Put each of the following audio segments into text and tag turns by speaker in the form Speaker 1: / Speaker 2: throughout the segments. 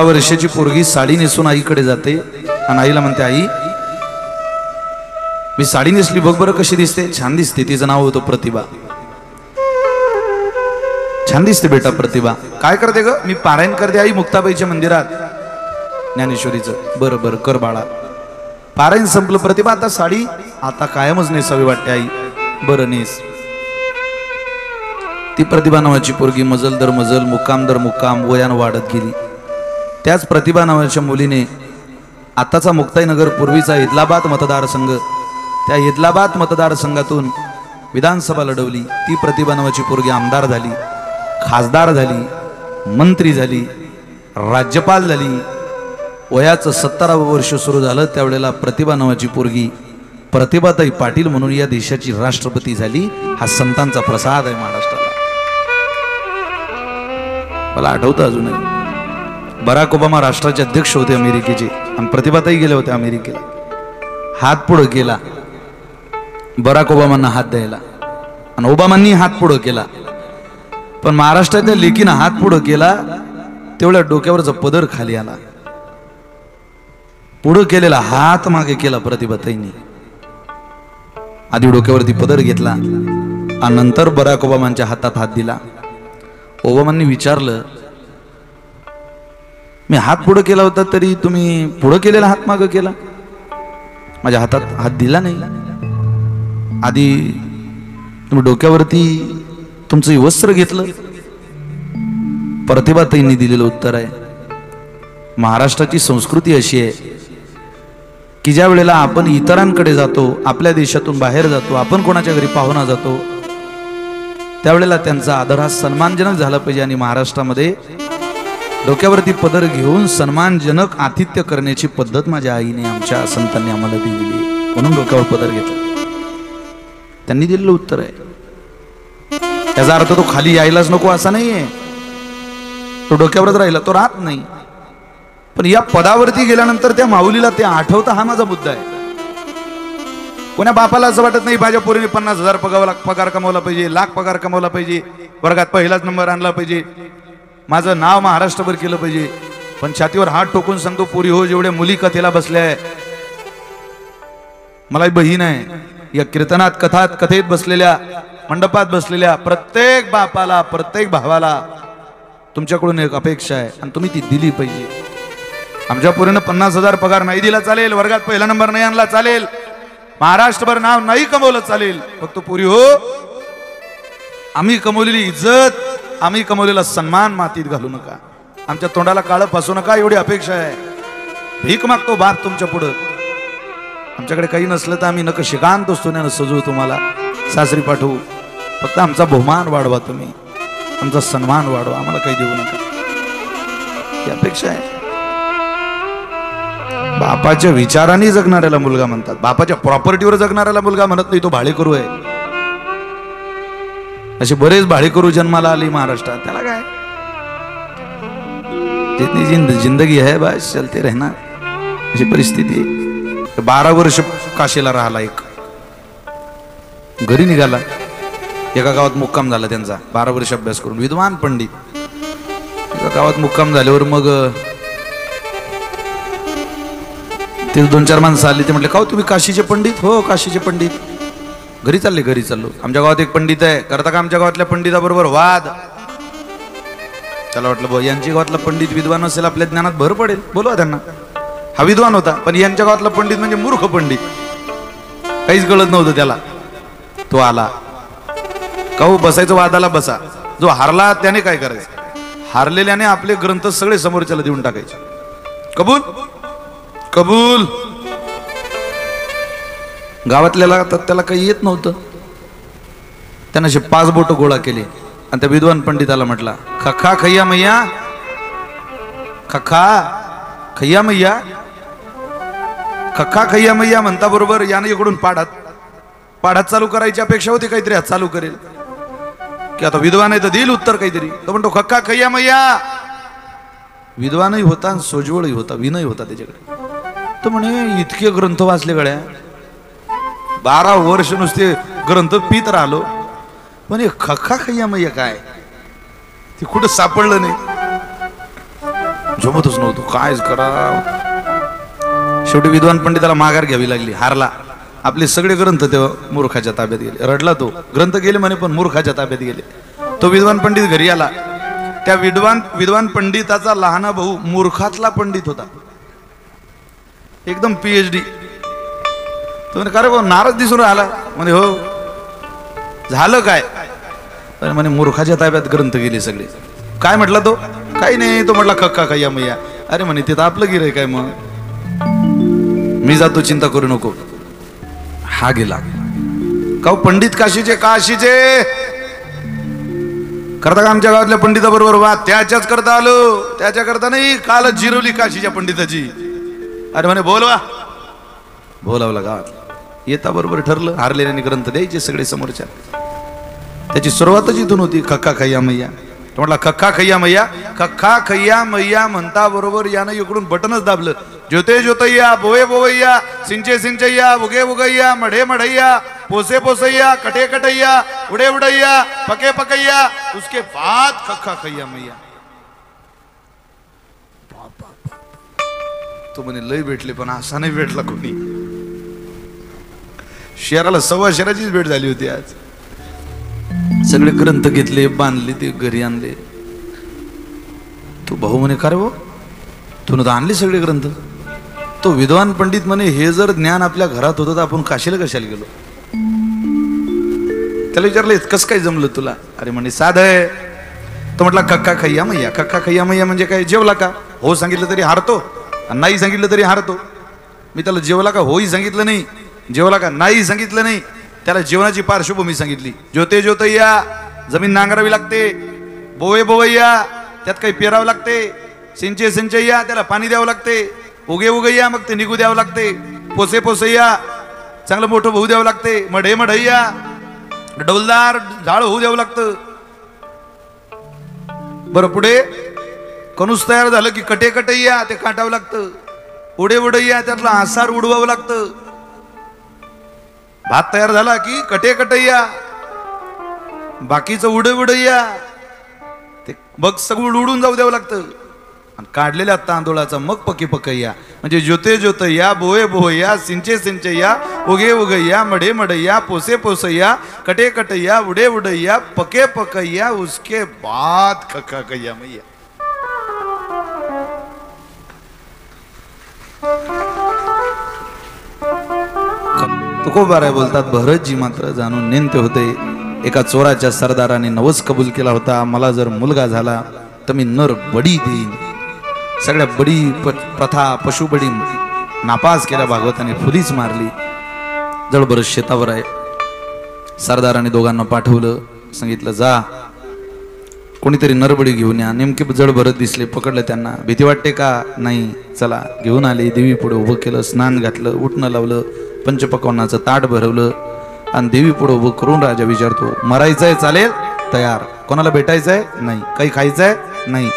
Speaker 1: 16 वर्षाची पोरगी साडी नेसून आईकडे जाते आणि आईला म्हणते, आई मी साडी नेसली बघ बरं कशी दिसते. छान दिसते. तिचं नाव होतं प्रतिभा. छान दिसते बेटा प्रतिभा. काय करते ग? मी पारायण करते आई मुक्ताबाईच्या मंदिरात ज्ञानेश्वरीचं. बरं बरं कर बाळा. पारायण संपलं. प्रतिभा आता साडी आता कायमच नेसावी वाटते आई. बरं नेस. ती प्रतिभा नावाची पोरगी मजल दर मजल मुक्काम दर मुक्काम वयानं वाढत गेली. त्याच प्रतिभा नावाच्या मुलीने आताचा मुक्ताईनगर पूर्वीचा इदलाबाद मतदारसंघ, त्या इदलाबाद मतदारसंघातून विधानसभा लढवली. ती प्रतिभा नावाची पोरगी आमदार झाली, खासदार झाली, मंत्री झाली, राज्यपाल झाली. वयाचं 17वं वर्ष सुरू झालं त्यावेळेला प्रतिभा नावाची पोरगी प्रतिभाताई पाटील म्हणून या देशाची राष्ट्रपती झाली. हा संतांचा प्रसाद आहे महाराष्ट्राला. मला आठवतं अजूनही बराक ओबामा राष्ट्राचे अध्यक्ष होते अमेरिकेचे आणि प्रतिभाताई गेले होते अमेरिकेला. हात पुढं केला बराक ओबामांना हात द्यायला आणि ओबामांनी हात पुढं केला. पण महाराष्ट्राच्या लेकीनं हात पुढं केला तेवढ्या डोक्यावरचा पदर खाली आला. पुढं केलेला हात मागे केला प्रतिभाताईंनी. आधी डोक्यावरती पदर घेतला आणि नंतर बराक ओबामांच्या हातात हात दिला. ओबामांनी विचारलं, मी हात पुढं केला होता तरी तुम्ही पुढं केलेला हात मागं केला, माझ्या हातात हात दिला नाही. आधी तुम्ही डोक्यावरती तुमचं वस्त्र घेतलं. प्रतिभाताईंनी दिलेलं उत्तर आहे, महाराष्ट्राची संस्कृती अशी आहे की ज्या वेळेला आपण इतरांकडे जातो, आपल्या देशातून बाहेर जातो, आपण कोणाच्या घरी पाहुणा जातो, त्यावेळेला त्यांचा आदर हा सन्मानजनक झाला पाहिजे. आणि महाराष्ट्रामध्ये डोक्यावरती पदर घेऊन सन्मानजनक आतिथ्य करण्याची पद्धत माझ्या आईने आमच्या संतांनी आम्हाला दिलेली, म्हणून डोक्यावर पदर घेतला. त्यांनी दिलेलं उत्तर आहे. त्याचा अर्थ तो खाली यायलाच नको असा नाहीये, तो डोक्यावरच राहिला तो राहत नाही. पण या पदावरती गेल्यानंतर त्या माऊलीला ते आठवतं, हा माझा मुद्दा आहे. कोण्या बापाला असं वाटत नाही माझ्या पोरीने 50,000 पगार कमवला पाहिजे, लाख पगार कमवला पाहिजे, वर्गात पहिलाच नंबर आणला पाहिजे, माझं नाव महाराष्ट्रभर केलं पाहिजे. पण छातीवर हात ठोकून सांगतो, पोरी हो, जेवढ्या मुली कथेला बसल्या आहे, मला बहीण आहे, या कीर्तनात कथेत बसलेल्या, मंडपात बसलेल्या प्रत्येक बापाला, प्रत्येक भावाला तुमच्याकडून एक अपेक्षा आहे आणि तुम्ही ती दिली पाहिजे. आमच्या पोरीनं 50,000 पगार नाही दिला चालेल, वर्गात पहिला नंबर नाही आणला चालेल, महाराष्ट्रभर नाव नाही कमवलं चालेल, फक्त पोरी हो, आम्ही कमवलेली इज्जत, आम्ही कमवलेला सन्मान मातीत घालू नका, आमच्या तोंडाला काळं फासू नका, एवढी अपेक्षा आहे. भीक मागतो बाप तुमच्या पुढं. आमच्याकडे काही नसलं तर आम्ही नक शिकांत सोन्यानं सजवू, तुम्हाला सासरी पाठवू, फक्त आमचा बहुमान वाढवा, तुम्ही आमचा सन्मान वाढवा, आम्हाला काही देऊ नका, ही अपेक्षा आहे. बापाच्या विचारांनी जगणाऱ्याला मुलगा म्हणतात, बापाच्या प्रॉपर्टीवर जगणाऱ्याला मुलगा म्हणत नाही, तो भाडेकरू आहे. असे बरेच भाडेकरू जन्माला आली महाराष्ट्रात, त्याला काय, जितनी जिंदगी है बस चलते रहना, अशी परिस्थिती. 12 वर्ष काशीला राहिला, एक घरी निघाला, एका गावात मुक्काम झाला त्यांचा, 12 वर्ष अभ्यास करून, विद्वान पंडित. एका गावात मुक्काम झाल्यावर मग ते 2-4 माणसं आली, ते म्हटले, का तुम्ही काशीचे पंडित? हो काशीचे पंडित. घरी चालले? घरी चाललो. आमच्या गावात एक पंडित आहे, करता का आमच्या गावातल्या पंडिताबरोबर वाद? त्याला वाटलं यांच्या गावातला पंडित विद्वान असेल, आपल्या ज्ञानात भर पडेल, बोलवा त्यांना. हा विद्वान होता, पण यांच्या गावातला पंडित म्हणजे मूर्ख पंडित, काहीच कळत नव्हतं त्याला. तो आला, काहू बसायचं वादाला बसा. जो हारला त्याने काय करायचं, हारलेल्याने आपले ग्रंथ सगळे समोरच्याला देऊन टाकायचे. कबूल कबूल. गावातल्याला तर त्याला काही येत नव्हतं, त्यानं असे 5 बोट गोळा केले आणि त्या विद्वान पंडिताला म्हटला, खखा खय्या मैया, खखा खय्या मैया. खखा खय्या मैया म्हणता बरोबर याने इकडून पाढात चालू करायची अपेक्षा होती, काहीतरी हात चालू करेल की आता विद्वान आहे तर देईल उत्तर काहीतरी. तो म्हणतो खक्का खय्या मैया. विद्वानही होता आणि सोजवळही होता, विनय होता त्याच्याकडे. तो म्हणे इतके ग्रंथ वाचले गड्या, 12 वर्ष नुसते ग्रंथ पीत राहिलो, पण खखा खय्या मैया काय, ती कुठं सापडलं नाही. झोपतच नव्हतो, काय करा. शेवटी विद्वान पंडिताला माघार घ्यावी लागली, हारला. आपले सगळे ग्रंथ तेव्हा मूर्खाच्या ताब्यात गेले. रडला तो, ग्रंथ गेले म्हणे पण मूर्खाच्या ताब्यात गेले. तो विद्वान पंडित घरी आला. त्या विद्वान पंडिताचा लहाना भाऊ मूर्खातला पंडित होता, एकदम PhD. तो म्हणे का रे भाऊ नाराज दिसून राहिला. म्हणे हो, झालं काय. म्हणे मूर्खाच्या ताब्यात ग्रंथ गेले सगळे. काय म्हटला तो. काही नाही. तो म्हटला कक्का खय्या मैया. अरे म्हणे ते तर आपलं गिऱ्हाईक काय, मग मी जातो, चिंता करू नको. हा गेला. का पंडित काशीचे करता का आमच्या गावातल्या पंडिताबरोबर वा. त्याच्याच करता आलो, त्याच्या करता नाही, काल जिरवली काशीच्या पंडिताची. अरे म्हणे बोलावला गावात. येता बरोबर ठरलं, हारलेल्याने ग्रंथ द्यायचे सगळे समोरच्या. त्याची सुरुवातच इथून होती, कक्का खय्या मैया. तो म्हटला कक्का खय्या मैया म्हणता बरोबर यानं इकडून बटनच दाबलं. ज्योते ज्योतय्या, बोये बोवय्या, सिंचे सिंचय्या, उगे उगय्या, मढे मढय्या, पोसे पोसय्या, कटे कटय्या, उडे उडय्या, पके पकय्या. उसके बाद कक्का खय्या मैया. तो म्हणे लय भेटले, पण असा नाही भेटला कोणी. शेराला सव्वा शेराचीच भेट झाली होती आज. सगळे ग्रंथ घेतले, बांधले, ते घरी आणले. तो भाऊ म्हणे का रे भाऊ, तू आणले सगळे ग्रंथ. तो विद्वान पंडित म्हणे हे जर ज्ञान आपल्या घरात होतं तर आपण काशीला कशाला गेलो. त्याला विचारलं कसं काय जमलं तुला. अरे म्हणे साधं आहे. तो म्हटला कक्का खय्या मैया म्हणजे काय, जेवला का. हो सांगितलं तरी हारतो, नाही सांगितलं तरी हारतो. मी त्याला जेवला का होही सांगितलं नाही, जेवला का नाही सांगितलं नाही. त्याला जेवणाची पार्श्वभूमी सांगितली. ज्योते ज्योतय्या, जमीन नांगरावी लागते. बोवे बोवय्या, त्यात काही पेरावं लागते. सिंचे सिंचय्या, त्याला पाणी द्यावं लागते. उगे उगय्या, मग ते निघू द्यावं लागते. पोसे पोसय्या, चांगलं मोठं होऊ द्यावं लागते. मढे मढय्या, डौलदार झाड होऊ द्यावं लागतं. बरं पुढे कणूस तयार झालं की कटे कटय्या, ते काटावं लागतं. उडे उडय्या, त्यातला आसार उडवावं लागतं. भात तयार झाला की कटे कटय्या, बाकीचं उडे उडय्या, ते मग सगळं उडून जाऊ द्यावं लागतं. आणि काढलेल्या तांदूळाचा मग पके पकय्या. म्हणजे ज्योते ज्योतय्या, बोये बोहय्या, सिंचे सिंचय्या, उगे उगय्या, मढे मढय्या, पोसे पोसय्या, कटे कटय्या, उडे उडय्या, पके पकय्या. उसके बाद कक्का खय्या मैया. तुकोबाराय बोलतात, भरतजी मात्र जाणून नेमते होते. एका चोराच्या सरदाराने नवस कबूल केला होता, मला जर मुलगा झाला तर मी नर बडी देईन. सगळ्या बडी प्रथा, पशुबडी नापास केल्या भागवताने, फुलीच मारली. जळभरत शेतावर आहे. सरदाराने दोघांना पाठवलं, सांगितलं जा कोणीतरी नरबडी घेऊन या. नेमके जळभरत दिसले, पकडलं त्यांना. भीती वाटते का. नाही. चला घेऊन आले. देवी पुढे उभं केलं, स्नान घातलं, उठणं लावलं, पंचपक्वान्नाचं ताट भरवलं आणि देवी पुढे उभं करून राजा विचारतो, मरायचंय चालेल, तयार. कोणाला भेटायचंय नाही. काही खायचंय नाही.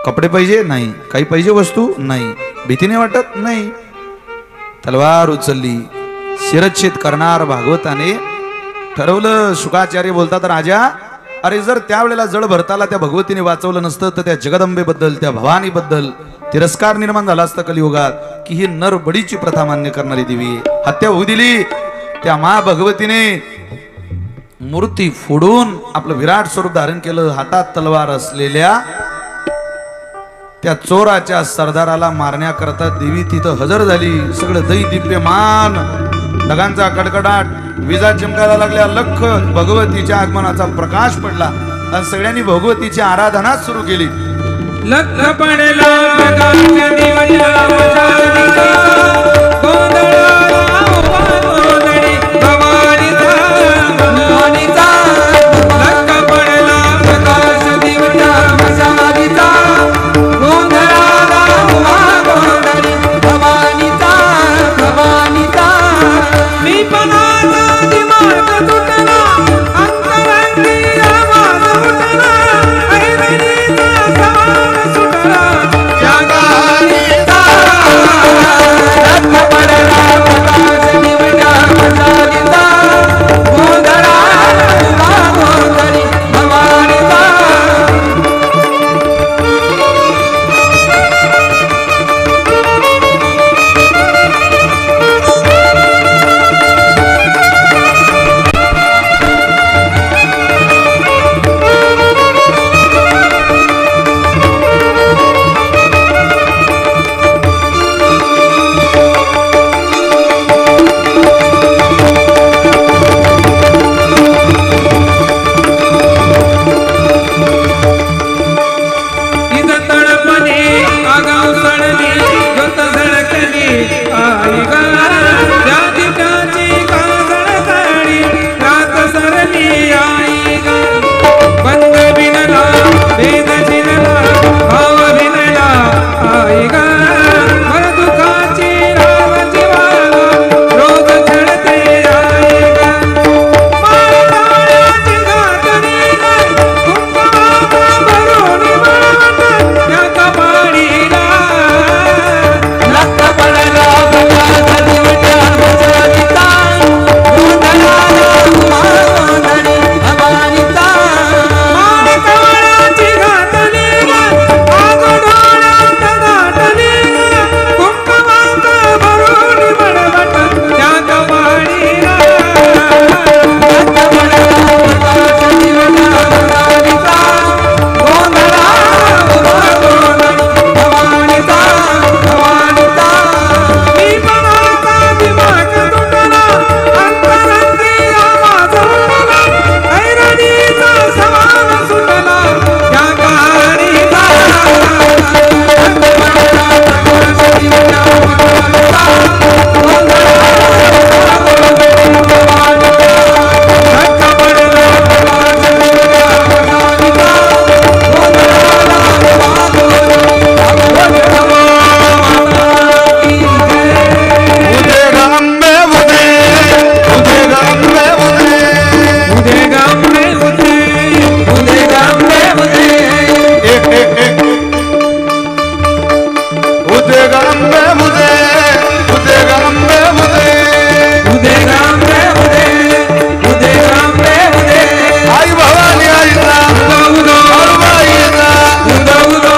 Speaker 1: कपडे पाहिजे नाही. काही पाहिजे वस्तू नाही. भीतीने वाटत नाही. तलवार उचलली, शिरच्छेद करणार भागवताने ठरवलं. शुकाचार्य बोलतात, राजा अरे जर त्यावेळेला जळ भरताला त्या भगवतीने वाचवलं नसतं तर त्या जगदंबेबद्दल, त्या भवानीबद्दल तिरस्कार निर्माण झाला असता कलियुगात, की ही नरबडीची प्रथा मान्य करणारी देवी. हत्या होऊ दिली. त्या मा भगवतीने मूर्ती फोडून आपलं विराट स्वरूप धारण केलं. हातात तलवार असलेल्या त्या चोराच्या सरदाराला मारण्याकरता देवी तिथं हजर झाली. सगळं दै दिव्यमान, ढगांचा कडकडाट, विजा चमकायला लागल्या. लख भगवतीच्या आगमनाचा प्रकाश पडला आणि सगळ्यांनी भगवतीची आराधना सुरू केली.
Speaker 2: लख पडला प्रकाश दिवया मशालिका, गोंधळाला गोंधळी भवानीचा भवानीचा. लख पडला प्रकाश दिवया मशालिका, गोंधळाला गोंधळी भवानीचा भवानीचा. मी पणाचा दिमाग तुटला, अंतरंगी आवाज उठला, ऐरणीचा साज सुटला, जगानीचा
Speaker 1: गंबे मुदे मुदे गंबे मुदे
Speaker 2: उदे गांबे उदे गांबे उदे
Speaker 1: आई भवानी आईला
Speaker 2: उदो
Speaker 1: आईला
Speaker 2: उदो उदो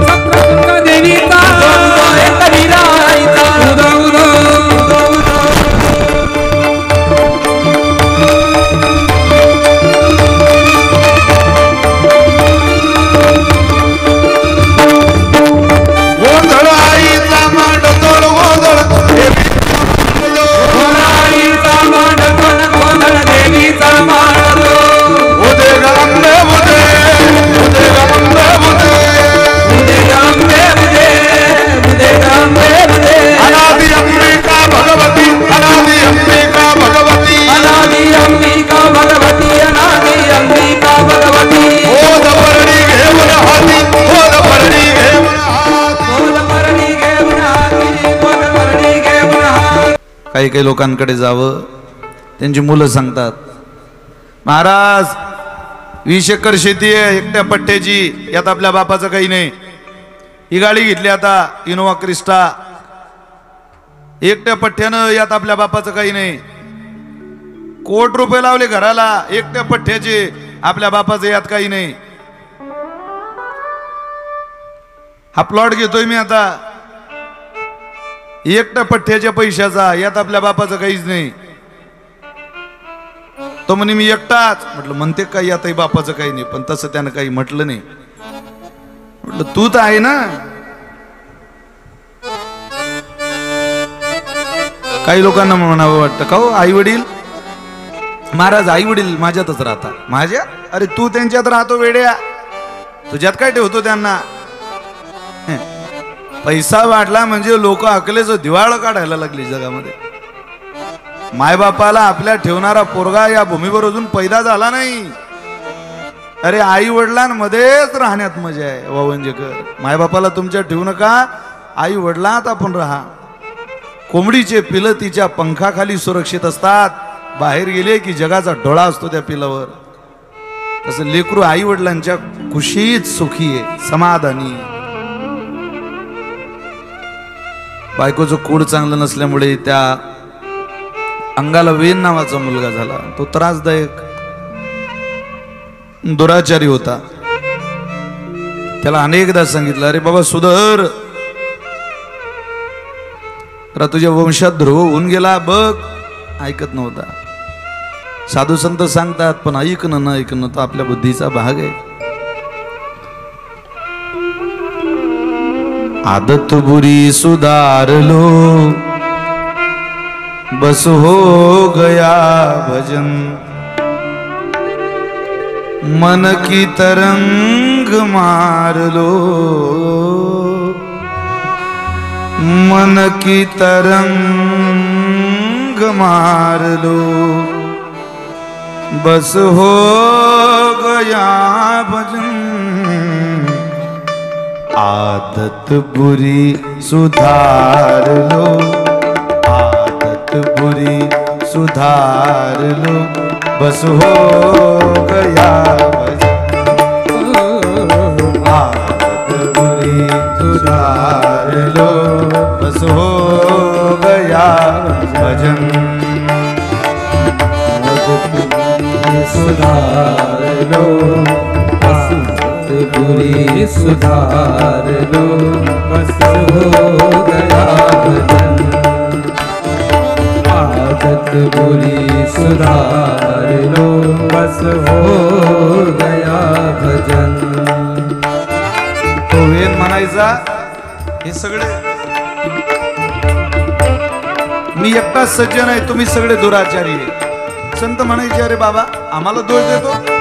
Speaker 2: सप्तशृंग देवीचा कबीरा आईचा उदो उदो
Speaker 1: गोंधळ आईचा मांडतोड गोंधळ
Speaker 2: आईचा मांडतोड गोंधळ देवीचा मांडतो
Speaker 1: उदे गंबे मुदे उदे गंबे मुदे
Speaker 2: उदे गांबे उदे गांबे उदे
Speaker 1: अनादि अंबिका भगवती अनादि अंबिका भगवती
Speaker 2: अनादि अंबिका भगवती अनादि अंबिका भगवती
Speaker 1: ओद परणी घेऊन हाती ओद परणी घेऊन हाती
Speaker 2: बोल परणी घेऊन हाती बोल परणी घेऊन हाती
Speaker 1: काही काही लोकांकडे जावं त्यांची मुलं सांगतात महाराज 20 एकर शेती आहे एकट्या पट्ट्याची यात आपल्या बापाचं काही नाही ही गाडी घेतली आता इनोवा क्रिस्टा एकट्या पठ्ठ्यानं यात आपल्या बापाचं काही नाही कोट रुपये लावले घराला एकट्या पठ्ठ्याचे आपल्या बापाचं यात काही नाही हा प्लॉट घेतोय मी आता एकट्या पठ्ठ्याच्या पैशाचा यात आपल्या बापाचं काहीच नाही तो म्हणे मी एकटाच म्हटलं म्हणते काही यातही बापाचं काही नाही पण तसं त्यानं काही म्हटलं नाही म्हटलं तू तर आहे ना काही लोकांना म्हणावं वाटतं का हो आई वडील महाराज आई वडील माझ्यातच राहतात माझ्या अरे तू त्यांच्यात राहतो वेड्या तुझ्यात काय ठेवतो त्यांना पैसा वाढला म्हणजे लोक अकलेचं दिवाळ काढायला लागली जगामध्ये मायबापाला आपल्या ठेवणारा पोरगा या भूमीवर अजून पैदा झाला नाही अरे आई वडिलांमध्येच राहण्यात मजा आहे वावंजेकर मायबापाला तुमच्या ठेवू नका आई वडिलांत आपण राहा कोंबडीचे पिलं तिच्या पंखाखाली सुरक्षित असतात बाहेर गेले की जगाचा डोळा असतो त्या पिलावर तसं लेकरू आई वडिलांच्या खुशीत सुखी आहे समाधानी बायकोचं कूड चांगलं नसल्यामुळे त्या अंगाला वेन नावाचा मुलगा झाला तो त्रासदायक दुराचारी होता त्याला अनेकदा सांगितलं अरे बाबा सुधर तर तुझ्या वंशात ध्रुव होऊन गेला बघ ऐकत नव्हता साधू संत सांगतात पण ऐकणं न ऐकणं तो आपल्या बुद्धीचा भाग आहे आदत बुरी सुधार लो बस हो गया भजन मन की तरंग मार लो मन की तरंग मार लो बस हो गया भजन आदत बुरी सुधार लो आदत बुरी सुधार लो बस हो गया भजन आदत बुरी सुधार लो बस हो गया भजन
Speaker 2: सुधार लो बुरी सुधार लो बस हो गया भजन आदत बुरी सुधार लो बस हो गया भजन
Speaker 1: तो वेद म्हणायचा हे सगळे मी एकटा सज्जन आहे तुम्ही सगळे दुराचारी आहे संत म्हणायचे अरे बाबा आम्हाला दोष देतो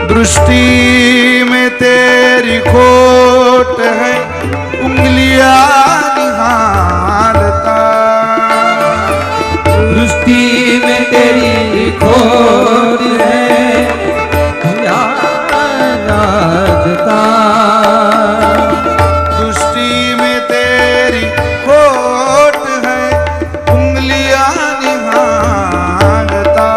Speaker 1: दृष्टि में तेरी खोट है उंगलियां निहारता
Speaker 2: दृष्टि में तेरी खोट है राजता
Speaker 1: दृष्टि में तेरी खोट है उंगलियां निहारता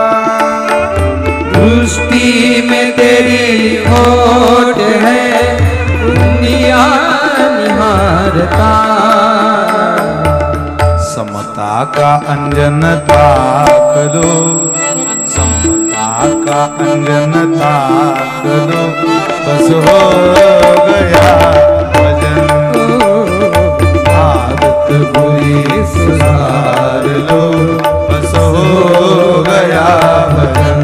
Speaker 2: दृष्टि में तेरी खोट है दुनिया सुधारता
Speaker 1: समता का अंजन ताकलो समता का अंजन ताकलो बस हो गया भजन आदत बुरी सुधार लो बस हो गया भजन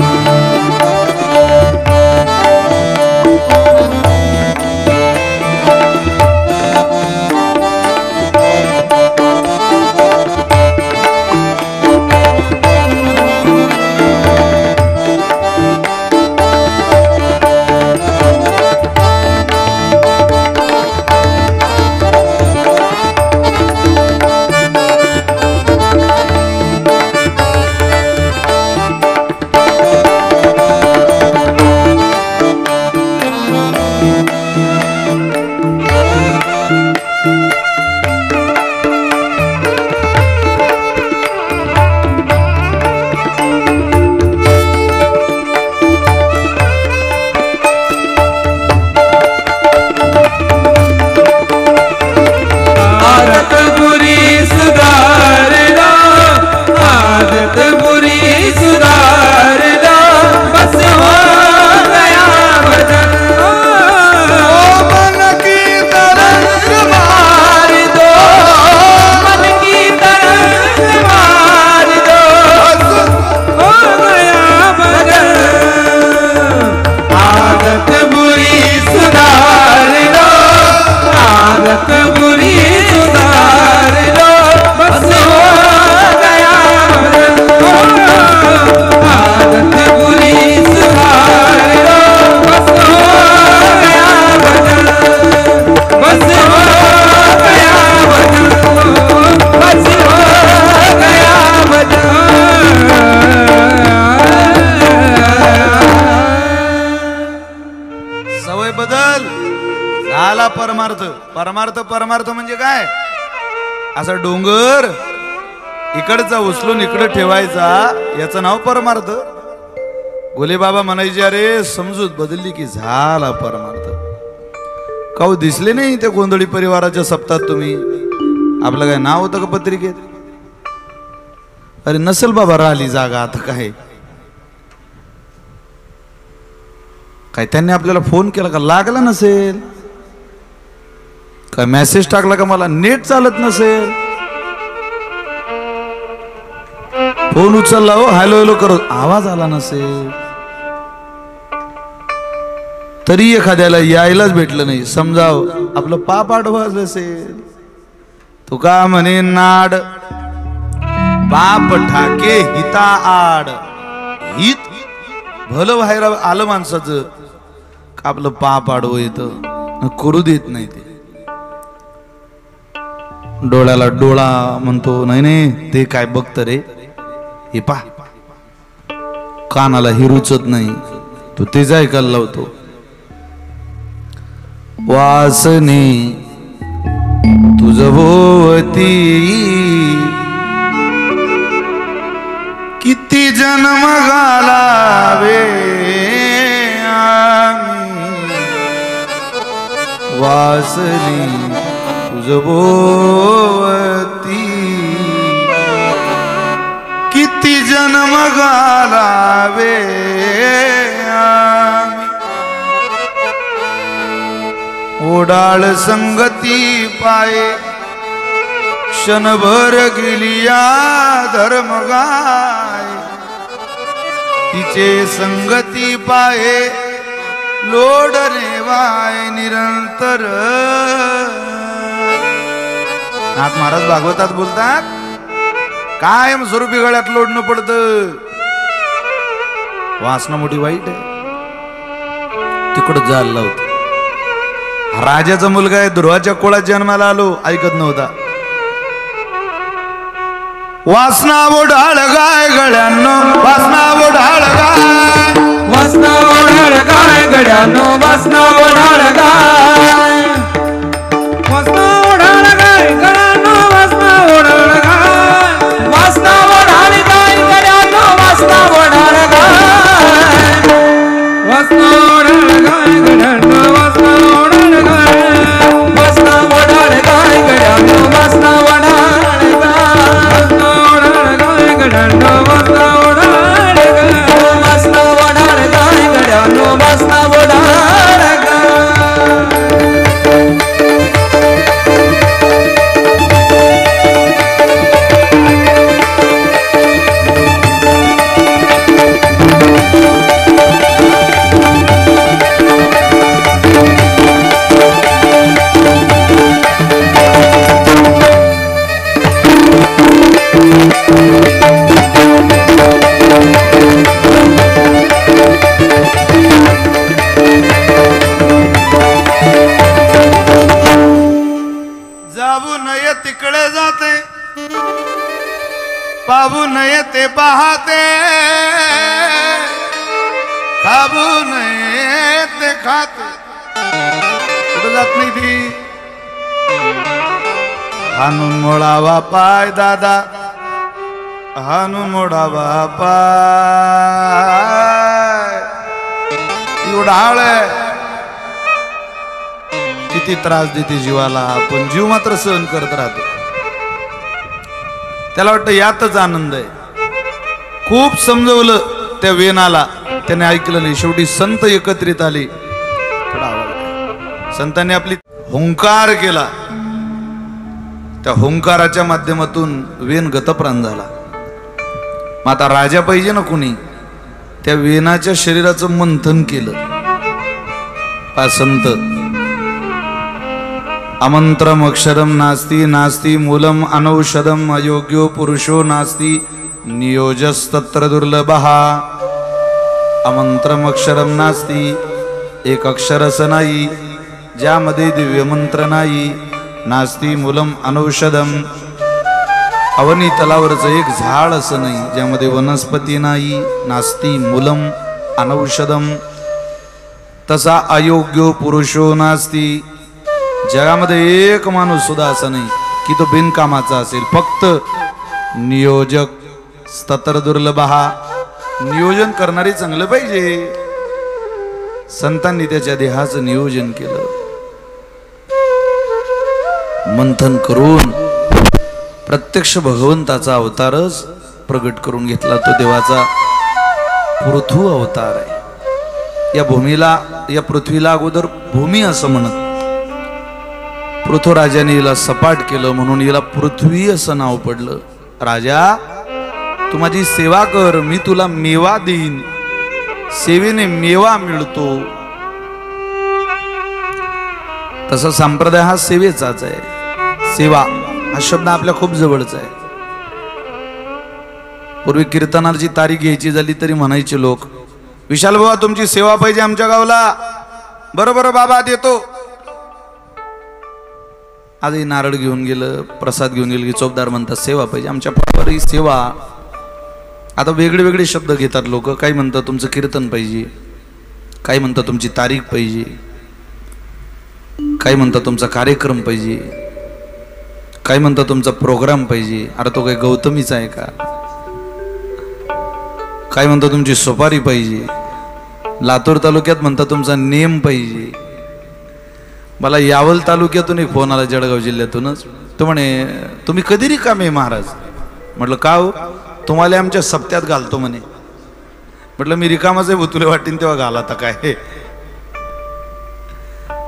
Speaker 1: परमार्थ परमार्थ म्हणजे काय असा डोंगर इकडचा उचलून इकडे ठेवायचा याचं नाव परमार्थ गोले बाबा म्हणायचे अरे समजूत बदलली की झाला परमार्थ काऊ दिसले नाही त्या गोंधळी परिवाराच्या सप्ताहात तुम्ही आपलं काय नाव होतं का पत्रिकेत अरे नसेल बाबा राहिली जागा आता काय त्यांनी आपल्याला फोन केला का लागला नसेल काय मेसेज टाकला का मला नेट चालत नसेल फोन उचलला हो हॅलो हॅलो करत आवाज आला नसेल तरी एखाद्याला यायलाच भेटलं नाही समजाव आपलं पाप आडवाज असेल तू का म्हणे नाड पाप ठाके हिता आड हित भलं बाहेर आलं माणसाचं का आपलं पाप आडवं येतं करू देत नाही ते डोळ्याला डोळा म्हणतो नाही नाही ते काय बघत रे हे पा कानाला हिरुचत नाही तो तेच ऐकायला लावतो वासने तुझ भोवती किती जन्म घालावे आम्ही वासने तुझ भोवती किती जन्म घालावे आम्ही ओडाळ संगती पाये क्षणभर गेलिया धर्म गाय तिचे संगती पाये लोडणे वाय निरंतर नाथ महाराज भागवतात बोलतात कायम स्वरूपी गळ्यात लोडणं पडतं वासना मोठी वाईट आहे तिकडं जायला लावत राजाचा मुलगा आहे ध्रुवाच्या कुळात जन्माला आलो ऐकत नव्हता वासना ओढाळ गाय गळ्यांनो वासना ओढाळ गाय
Speaker 2: वासना ओढाळ गाय गड्यानो वासना ओढाळ गाय वासना ओढाळ गाय गड्यानो वासना ओढाळ गाय वासना ओढाळ गाय गड्यानो वासना ओढाळ गाय वासना ओढाळ गाय गड्यानो वासना ओढाळ गाय वासना ओढाळ गाय
Speaker 1: पाहू नये तिकडे जाते, पाहू नये ते पाहते, खाबू नये ते खाते. कुठं जात नाही ती. हाणून मोडावा पाय दादा, हाणून मोडावा पाय. उडाळ किती त्रास देते जीवाला, पण जीव मात्र सहन करत राहतो. त्याला वाटतं यातच आनंद आहे. खूप समजवलं त्या वेनाला, त्याने ऐकलं नाही. शेवटी संत एकत्रित आले. संतांनी आपली हुंकार केला. त्या हुंकाराच्या माध्यमातून वेन गतप्राण झाला. मग आता राजा पाहिजे ना कुणी, त्या वेनाच्या शरीराचं मंथन केलं. संत अमंत्रम अक्षरम नास्ति, नास्ति मूलम अनौषधम, अयोग्यो पुरुषो नास्ति, नियोजस्तत्र दुर्लभः. अमंत्रम अक्षरम नास्ति, एक अक्षर असं नाही ज्यामध्ये दिव्य मंत्र नाही. नास्ति मूलम अनौषधम, अवनी तलावरचं एक झाड असं नाही ज्यामध्ये वनस्पती नाही. नास्ति मूलम अनौषधम. तसा अयोग्यो पुरुषो नास्ति, जगामध्ये एक माणूस सुद्धा असा नाही की तो बिनकामाचा असेल. फक्त नियोजक स्तत्र दुर्लभः, नियोजन करणारी चांगलं पाहिजे. संतांनी त्याच्या देहाचं नियोजन केलं. मंथन करून प्रत्यक्ष भगवंताचा अवतारच प्रगट करून घेतला. तो देवाचा पृथु अवतार आहे. या भूमीला, या पृथ्वीला अगोदर भूमी असं म्हणत. पृथ्वीराजाने हिला सपाट केलं म्हणून हिला पृथ्वी असं नाव पडलं. राजा तू माझी सेवा कर, मी तुला मेवा देईन. सेवेने मेवा मिळतो. तसा संप्रदाय हा सेवेचाच आहे. सेवा हा शब्द आपल्या खूप जवळचा आहे. पूर्वी कीर्तनाची तारीख घ्यायची झाली तरी म्हणायचे लोक, विशाल बाबा तुमची सेवा पाहिजे आमच्या गावला. बरोबर बाबा देतो. आजही नारळ घेऊन गेलं, प्रसाद घेऊन गेलं की चौकदार म्हणतात सेवा पाहिजे. आमच्या परावरही सेवा. आता वेगळे वेगळे शब्द घेतात लोक. काही म्हणतात तुमचं कीर्तन पाहिजे, काही म्हणतात तुमची तारीख पाहिजे, काही म्हणतात तुमचा कार्यक्रम पाहिजे, काही म्हणतात तुमचा प्रोग्राम पाहिजे. अरे तो काही गौतमीचा आहे का? काही म्हणतात तुमची सुपारी पाहिजे. लातूर तालुक्यात म्हणतात तुमचा नेम पाहिजे. मला यावल तालुक्यातून एक फोन आला, जळगाव जिल्ह्यातूनच. तो म्हणे तुम्ही कधी रिकामे महाराज? म्हटलं का हो? तुम्हाला आमच्या सप्त्यात घालतो म्हणे. म्हटलं मी रिकामाच आहे, तुला वाटेन तेव्हा घाला. आता काय,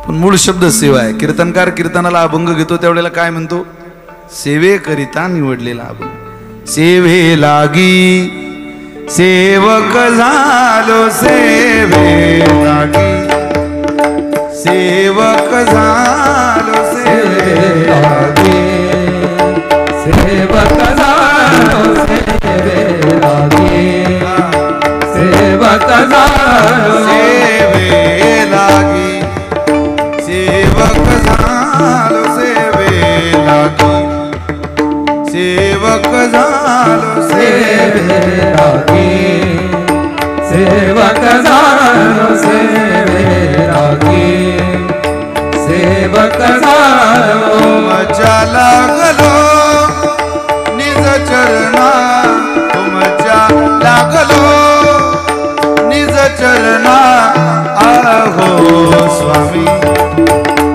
Speaker 1: पण मूळ शब्द सेवा आहे. कीर्तनकार कीर्तनाला अभंग घेतो त्यावेळेला काय म्हणतो? सेवेकरिता निवडलेला अभंग. सेवे लागी सेवक झालो, सेवे लागी सेवक झालो, सेवे लागी
Speaker 2: सेवक झालो, सेवे लागी सेवक झालो,
Speaker 1: सेवे लागी सेवक झालो, सेवे लागी सेवक झालो,
Speaker 2: सेवे लागी सेवक झालो, सेवे लागी सेवक झालो.
Speaker 1: तुमच्या लागलो निज चरणा, तुमच्या लागलो निज चरणा. आहो स्वामी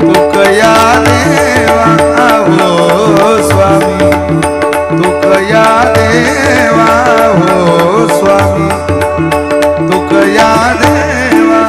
Speaker 1: तुकया देवा, आहो स्वामी तुकया देवा, हो स्वामी तुकया देवा.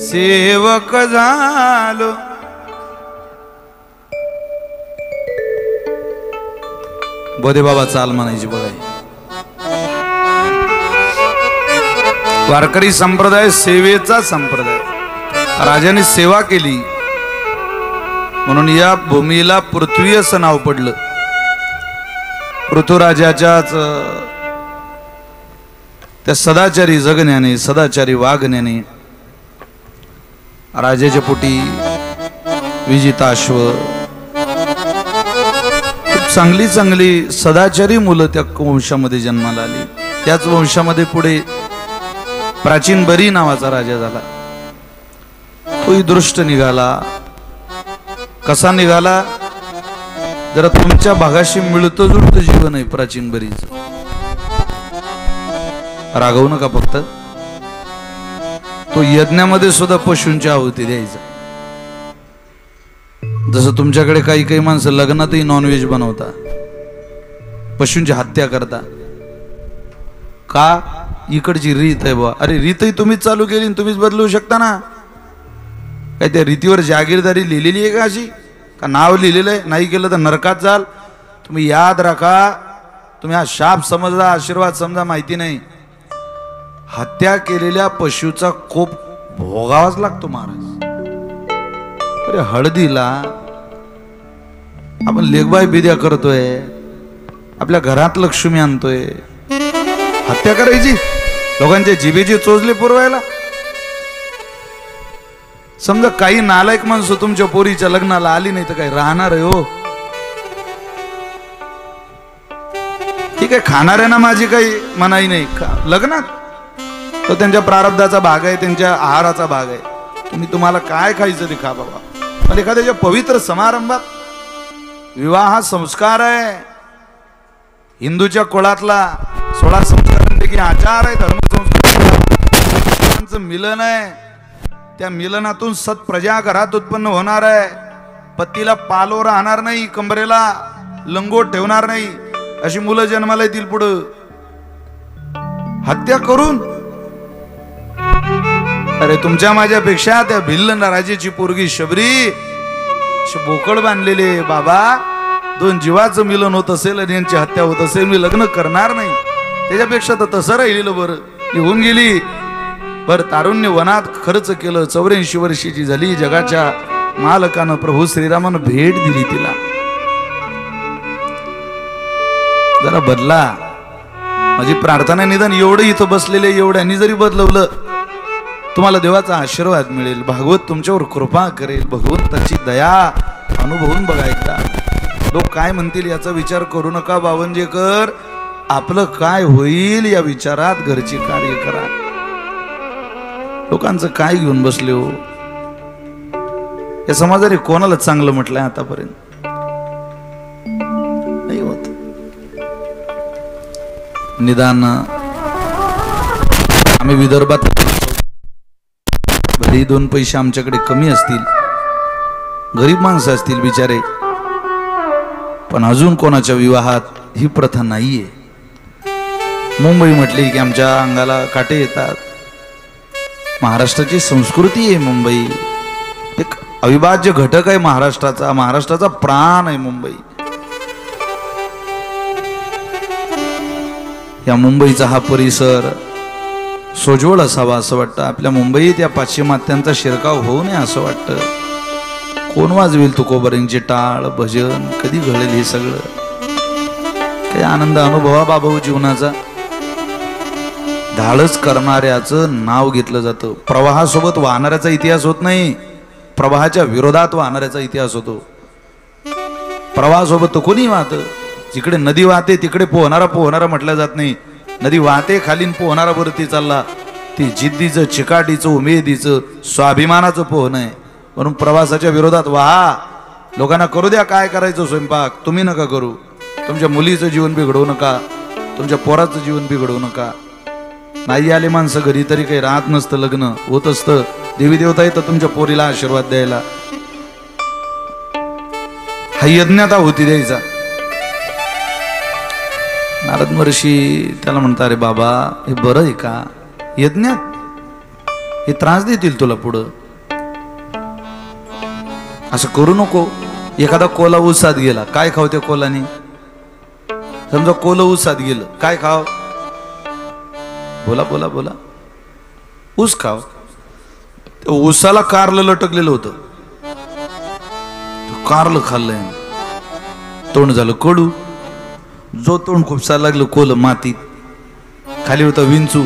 Speaker 1: सेवक झालो. बोधे बाबा चाल म्हणायची बघा. वारकरी संप्रदाय सेवेचा संप्रदाय. राजाने सेवा केली म्हणून या भूमीला पृथ्वी असं नाव पडलं. पृथ्वीराजाच्याच त्या सदाचारी जगण्याने, सदाचारी वागण्याने राजाच्या पोटी विजिताश्व, खूप चांगली चांगली सदाचारी मुलं त्या वंशामध्ये जन्माला आली. त्याच वंशामध्ये पुढे प्राचीन बरी नावाचा राजा झाला. तोही दृष्ट निघाला. कसा निघाला? जरा तुमच्या भागाशी मिळतं जुळतं जीवन आहे प्राचीन बरीच. रागवू नका फक्त. तो यज्ञामध्ये सुद्धा पशूंची आहुती द्यायचा. जसं तुमच्याकडे काही काही माणसं लग्नातही नॉनव्हेज बनवता, पशूंची हत्या करता. का? इकडची रीत आहे बा. अरे रीतही तुम्हीच चालू केली, तुम्हीच बदलू शकता ना. काय त्या रीतीवर जागीरदारी लिहिलेली आहे का अशी? का नाव लिहिलेलं आहे? नाही केलं तर नरकात जाल. तुम्ही याद राखा. तुम्ही हा शाप समजला, आशीर्वाद समजा, माहिती नाही. हत्या केलेल्या पशुचा कोप भोगावाच लागतो महाराज. अरे हळदीला आपण लेखबाई बिद्या करतोय, आपल्या घरात लक्ष्मी आणतोय, हत्या करायची लोकांच्या जिभेची चोचले पुरवायला. समजा काही नालायक माणसं तुमच्या पोरीच्या लग्नाला आली नाही तर काही राहणार आहे हो? ठीक आहे, खाणाऱ्यांना माझी काही मनाई नाही. लग्नात तो त्यांच्या प्रारब्धाचा भाग आहे, त्यांच्या आहाराचा भाग आहे. तुम्हाला काय खायचं ते खा बाबा. पण एखाद्याच्या पवित्र समारंभात, विवाह हा संस्कार आहे. हिंदूच्या कुळातला 16 संस्कारांपैकी आचार आहे, धर्मसंस्कारांचं मिलन आहे. त्या मिलनातून सत्प्रजा घरात उत्पन्न होणार आहे. पतीला पालो राहणार नाही, कंबरेला लंगोट ठेवणार नाही, अशी मुलं जन्माला येतील पुढं. हत्या करून, अरे तुमच्या माझ्यापेक्षा त्या भिल्ल राजाची पोरगी शबरी बोकड बांधलेले. बाबा 2 जीवाचं मिलन होत असेल आणि यांची हत्या होत असेल, मी लग्न करणार नाही. त्याच्यापेक्षा तर तसं राहिलेलं बरं. निघून गेली. बरं तारुण्य वनात खर्च केलं. 84 वर्षाची झाली. जगाच्या मालकानं प्रभू श्रीरामानं भेट दिली तिला. जरा बदला. माझी प्रार्थना, निदान एवढं इथं बसलेले एवढ्यांनी जरी बदलवलं, तुम्हाला देवाचा आशीर्वाद मिळेल. भागवत तुमच्यावर कृपा करेल. भगवंताची दया अनुभवून बघा एकदा. लोक काय म्हणतील याचा विचार करू नका बावनजेकर. आपलं काय होईल या विचारात घरची कार्य करा. लोकांचं काय घेऊन बसले हो? या समाजाने कोणाला चांगलं म्हटलंय आतापर्यंत? नाही होत. निदान आम्ही विदर्भात भले 2 पैसे आमच्याकडे कमी असतील, गरीब माणसं असतील बिचारे, पण अजून कोणाच्या विवाहात ही प्रथा नाहीये. मुंबई म्हटली की आमच्या अंगाला काटे येतात. महाराष्ट्राची संस्कृती आहे मुंबई. एक अविभाज्य घटक आहे महाराष्ट्राचा. महाराष्ट्राचा प्राण आहे मुंबई. या मुंबईचा हा परिसर सोज्वळ असावा असं वाटतं. आपल्या मुंबईत या पाश्चिमात्यांचा शिरकाव होऊ नये असं वाटतं. कोण वाजवेल तुकोबारांची टाळ, भजन? कधी घडेल हे सगळं? काही आनंद अनुभवा बाबा जीवनाचा. धाडस करणाऱ्याचं नाव घेतलं जातं. प्रवाहासोबत वाहणाऱ्याचा इतिहास होत नाही, प्रवाहाच्या विरोधात वाहणाऱ्याचा इतिहास होतो. प्रवाहासोबत तो कोणी वाहतं. जिकडे नदी वाहते तिकडे पोहणारा म्हटलं जात नाही. नदी वाहते खालीन, पोहणारा वरती चालला. ती जिद्दीचं, चिकाटीचं, उमेदीचं, स्वाभिमानाचं पोहणं आहे. म्हणून प्रवासाच्या विरोधात वाहा. लोकांना करू द्या काय करायचं स्वयंपाक, तुम्ही नका करू. तुमच्या मुलीचं जीवन बिघडवू नका, तुमच्या पोराचं जीवन बिघडवू नका. नाही आले माणसं घरी तरी काही राहत नसतं, लग्न होत असतं. देवी देवता येतं तुमच्या पोरीला आशीर्वाद द्यायला. हा यज्ञाता होती द्यायचा. नारद महर्षी त्याला म्हणता, अरे बाबा हे बरं आहे का? हे त्रास देतील तुला पुढं. असं करू नको. एखादा कोला ऊसात गेला, काय खाव त्या कोलाने? समजा कोलं ऊसात गेलं, काय खाव? बोला बोला बोला. ऊस खाव. ऊसाला कारलं लटकलेलं होतं, कारलं खाल्लंय, तोंड झालं कडू. जो तोंड खुपसायला लागलं कोल मातीत, खाली होता विंचू.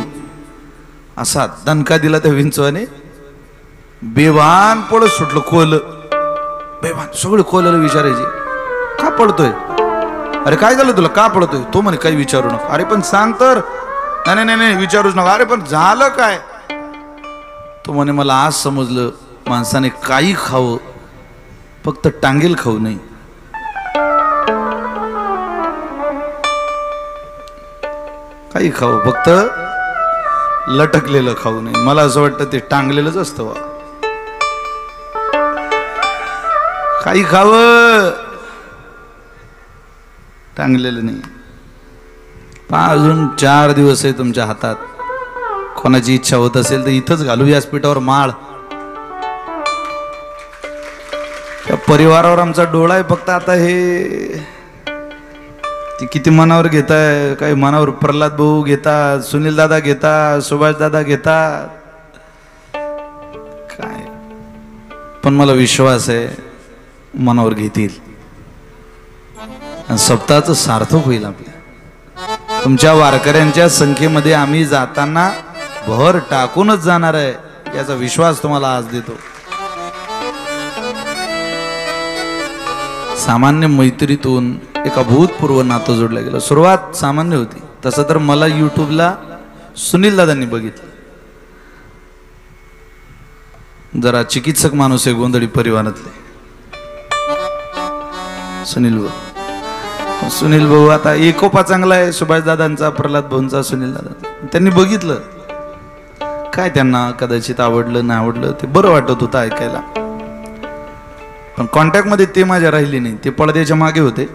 Speaker 1: असा दणका दिला त्या विंचूने, बेभान पळत सुटलं कोल. बेभान सगळे कोलाला विचारायचे, का पळतोय? अरे काय झालं तुला, का पळतोय? तो म्हणे काही विचारू नका. अरे पण सांग तर. नाही नाही नाही विचारूच नका. अरे पण झालं काय? तो म्हणे मला आज समजलं माणसाने काही खावं, फक्त टांगेल खाऊ नये. काही खावं, फक्त लटकलेलं खाऊ नये. मला असं वाटतं ते टांगलेलंच असतं वा. काही खावं, टांगलेलं नाही. अजून 4 दिवस आहे तुमच्या हातात. कोणाची इच्छा होत असेल तर इथंच घालू व्यासपीठावर माळ. त्या परिवारावर आमचा डोळा आहे फक्त. आता हे किती मनावर घेताय? काही मनावर प्रल्हाद भाऊ घेतात, सुनील दादा घेतात, सुभाष दादा घेतात, काय. पण मला विश्वास आहे मनावर घेतील. सप्ताहाचं सार्थक होईल आपल्या. तुमच्या वारकऱ्यांच्या संख्येमध्ये आम्ही जाताना भर टाकूनच जाणार आहे, याचा विश्वास तुम्हाला आज देतो. सामान्य मैत्रीतून एक अभूतपूर्व नातं जोडलं गेलं. सुरुवात सामान्य होती. तसं तर मला युट्यूबला सुनील दादांनी बघितलं. जरा चिकित्सक माणूस आहे गोंधळी परिवारातले सुनील भाऊ. सुनील भाऊ आता एकोपा चांगला आहे सुभाष दादांचा, प्रल्हाद भाऊंचा, सुनील दादांचा. त्यांनी बघितलं, काय त्यांना कदाचित आवडलं नाही आवडलं, ते बरं वाटत होतं ऐकायला. पण कॉन्टॅक्ट मध्ये ते माझ्या राहिले नाही, ते पडद्याच्या मागे होते.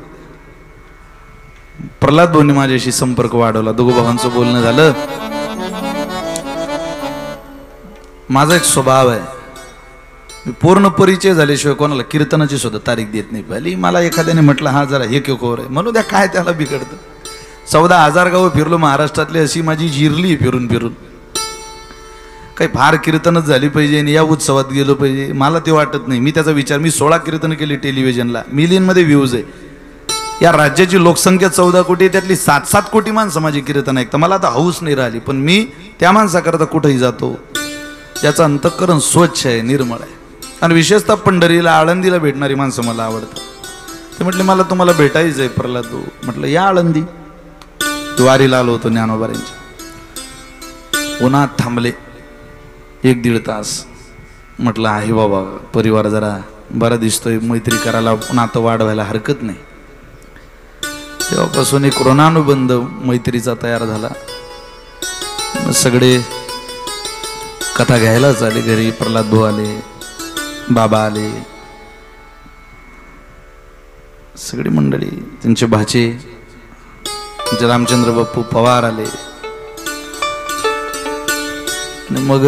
Speaker 1: प्रल्हाद भाऊंनी माझ्याशी संपर्क वाढवला, दोघं भावांचं बोलणं झालं. माझा एक स्वभाव आहे, मी पूर्ण परिचय झाल्याशिवाय कोणाला कीर्तनाची सुद्धा तारीख देत नाही. भली मला एखाद्याने म्हटलं हा जरा हे कोर आहे म्हणू द्या, काय त्याला बिघडतं. 14,000 गावं फिरलो महाराष्ट्रातले, अशी माझी जिरली फिरून फिरून. काही फार कीर्तनच झाली पाहिजे आणि या उत्सवात गेलो पाहिजे मला ते वाटत नाही. मी त्याचा विचार, मी 16 कीर्तन केली टेलिव्हिजनला, मिलियनमध्ये व्ह्यूज आहे. या राज्याची लोकसंख्या 14 कोटी, त्यातली 7-7 कोटी माणसं माझी कीर्तन ऐकतात. मला आता हौस नाही राहिली, पण मी त्या माणसाकरता कुठेही जातो त्याचं अंतःकरण स्वच्छ आहे, निर्मळ आहे. आणि विशेषतः पंढरीला, आळंदीला भेटणारी माणसं मला आवडतात. ते म्हटले मला तुम्हाला भेटायचं आहे प्रल्हाद भाऊ. म्हटलं या आळंदी. द्वारीला आलो होतो ज्ञानोबाऱ्यांच्या. उन्हात थांबले 1-1.5 तास. म्हटलं आहे बाबा परिवार जरा बरा दिसतोय, मैत्री करायला नातं वाढवायला हरकत नाही. तेव्हापासून एक ऋणानुबंध मैत्रीचा तयार झाला. सगळे कथा घ्यायलाच आले घरी. प्रल्हाद भाऊ आले, बाबा आले, सगळी मंडळी, त्यांचे भाचे रामचंद्र बाप्पू पवार आले. मग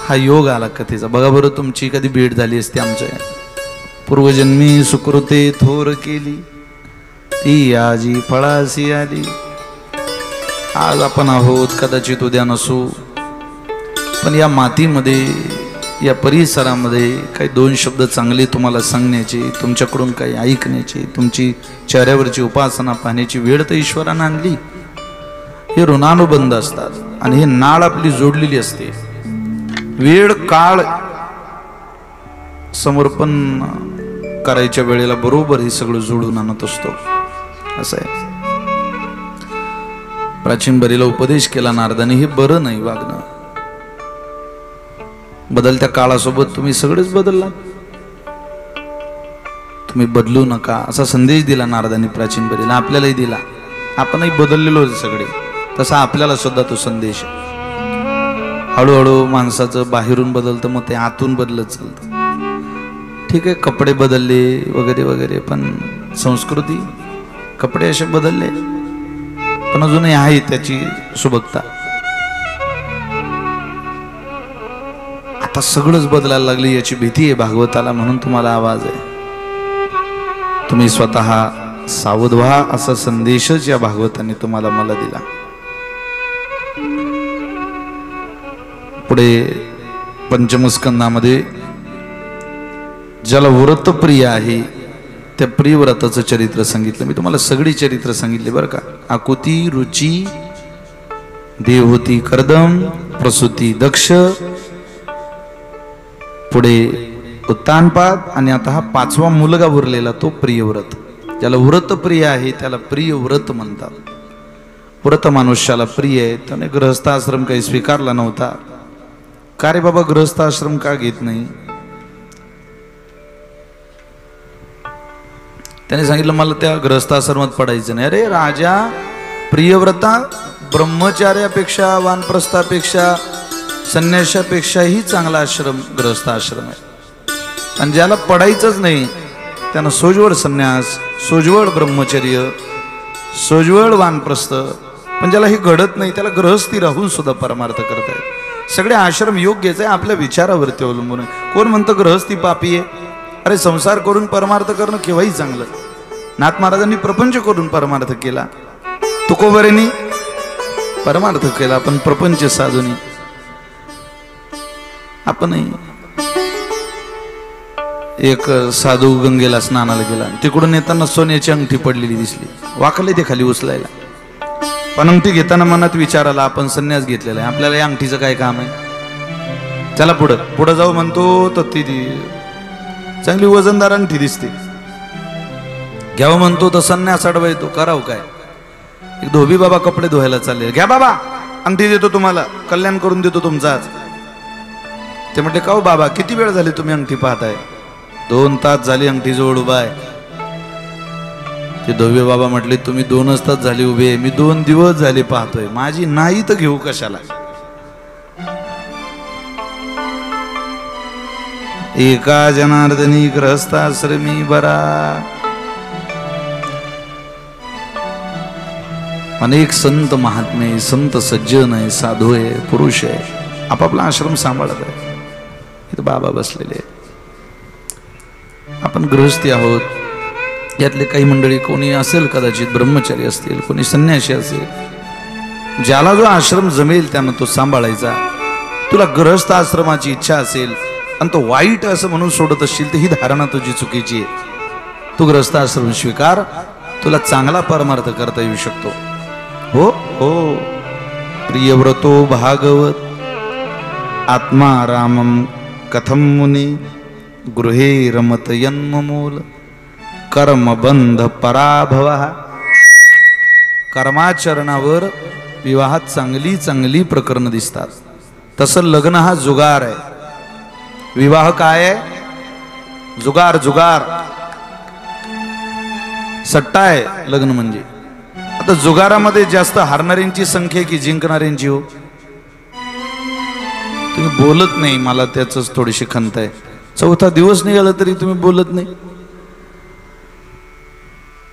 Speaker 1: हा योग आला कथेचा. बघा बरं, तुमची कधी भेट झाली असते आमच्या. पूर्वजन्मी सुकृते थोर केली, ती आजी फळासी आली. आज आपण आहोत, कदाचित उद्या नसू. पण या मातीमध्ये, या परिसरामध्ये काही 2 शब्द चांगले तुम्हाला सांगण्याचे, तुमच्याकडून काही ऐकण्याचे, तुमची चेहऱ्यावरची उपासना पाहण्याची वेळ तर ईश्वरानं आणली. हे ऋणानुबंध असतात आणि हे नाळ आपली जोडलेली असते. वेळ काळ समर्पण करायच्या वेळेला बरोबर हे सगळं जोडून आणत असतो. असं आहे. प्राचीन बरीला उपदेश केला नारदाने, हे बरं नाही वागणं. बदलत्या काळासोबत तुम्ही सगळेच बदलला, तुम्ही बदलू नका असा संदेश दिला नारदांनी प्राचीन बरीला. आपल्यालाही दिला. आपणही बदललेलो सगळे, तसा आपल्याला सुद्धा तो संदेश. हळूहळू माणसाचं बाहेरून बदलतं, मग ते आतून बदलत चालतं. ठीक आहे, कपडे बदलले वगैरे वगैरे, पण संस्कृती, कपडे असे बदलले पण अजूनही आहे त्याची सुबकता. आता सगळंच बदलायला लागली याची भीती आहे भागवताला, म्हणून तुम्हाला आवाज आहे. तुम्ही स्वतः सावध व्हा असा संदेशच या भागवताने तुम्हाला मला दिला. पुढे पंचमस्कंदामध्ये ज्याला व्रतप्रिय आहे त्या प्रियव्रताचं चरित्र सांगितलं. मी तुम्हाला सगळी चरित्र सांगितली बरं का. आकुती, रुची, देवहूती, कर्दम, प्रसूती, दक्ष, पुढे उत्तानपाद, आणि आता हा 5वा मुलगा उरलेला तो प्रियव्रत. ज्याला व्रत प्रिय आहे त्याला प्रियव्रत म्हणतात. व्रत मनुष्याला प्रिय आहे. त्याने गृहस्थाश्रम काही स्वीकारला नव्हता. का रे बाबा गृहस्थाश्रम का घेत नाही? त्याने सांगितलं मला त्या गृहस्थाश्रमात पडायचं नाही. अरे राजा, प्रियव्रता ब्रह्मचार्यापेक्षा, वानप्रस्थापेक्षा, संन्यासापेक्षाही चांगला आश्रम गृहस्थाश्रम आहे. आणि ज्याला पडायचंच नाही त्यानं सोज्वळ संन्यास, सोज्वळ ब्रह्मचर्य, सोज्वळ वानप्रस्थ, पण ज्याला हे घडत नाही त्याला गृहस्थी राहून सुद्धा परमार्थ करतायत. सगळे आश्रम योग्यच आहे, आपल्या विचारावरती अवलंबून आहे. कोण म्हणतं गृहस्थी पापी आहे? अरे संसार करून परमार्थ करणं केव्हाही चांगलं. नाथ महाराजांनी प्रपंच करून परमार्थ केला, तुकोबरेंनी परमार्थ केला, पण प्रपंच साधूनी आपणही. एक साधू गंगेला स्नानाला गेला, तिकडून येताना सोन्याची अंगठी पडलेली दिसली, वाकले ते खाली उचलायला. पण अंगठी घेताना मनात विचार आला आपण संन्यास घेतलेला आहे, आपल्याला या अंगठीचं काय काम आहे? चला पुढं पुढं जाऊ म्हणतो तर ती चांगली वजनदार अंगठी दिसते, घ्यावं म्हणतो तर संन्यास अडवा येतो. करावं काय? एक धोबी बाबा कपडे धुवायला चालले, घ्या बाबा अंगठी देतो तुम्हाला, कल्याण करून देतो तुमचाच. ते म्हटले का हो बाबा किती वेळ झाली तुम्ही अंगठी पाहताय? 2 तास झाली अंगठी जवळ उभा आहे. ते धोबी बाबा म्हटले तुम्ही 2च तास झाले उभे, मी 2 दिवस झाले पाहतोय, माझी नाही तर घेऊ कशाला? एका जनार्दनी ग्रहस्थाश्रमी बरा. अनेक संत महात्मे, संत सज्जन आहे, साधू आहे, पुरुष आहे, आपापला आश्रम सांभाळत आहे. इथं बाबा बसलेले. आपण गृहस्थी आहोत. यातले काही मंडळी कोणी असेल कदाचित ब्रह्मचारी असतील, कोणी संन्यासी असेल. ज्याला जो आश्रम जमेल त्यानं तो सांभाळायचा. तुला गृहस्थ आश्रमाची इच्छा असेल आणि तो वाईट असं म्हणून सोडत असशील तर ही धारणा तुझी चुकीची आहे. तू गृहस्थ आश्रम स्वीकार, तुला चांगला परमार्थ करता येऊ शकतो. हो हो, प्रियव्रतो भागवत आत्मा रामम कथम मुनी गृहे रमत यन्ममूल कर्मबंध पराभव. कर्माचरणावर विवाहात चांगली चांगली प्रकरण दिसतात. तसं लग्न हा जुगार आहे. विवाह काय आहे? जुगार. जुगार सट्टा आहे लग्न म्हणजे. आता जुगारामध्ये जास्त हारणाऱ्यांची संख्या की जिंकणाऱ्यांची? हो, तुम्ही बोलत नाही, मला त्याच थोडीशी खंत आहे. 4था दिवस निघाला तरी तुम्ही बोलत नाही.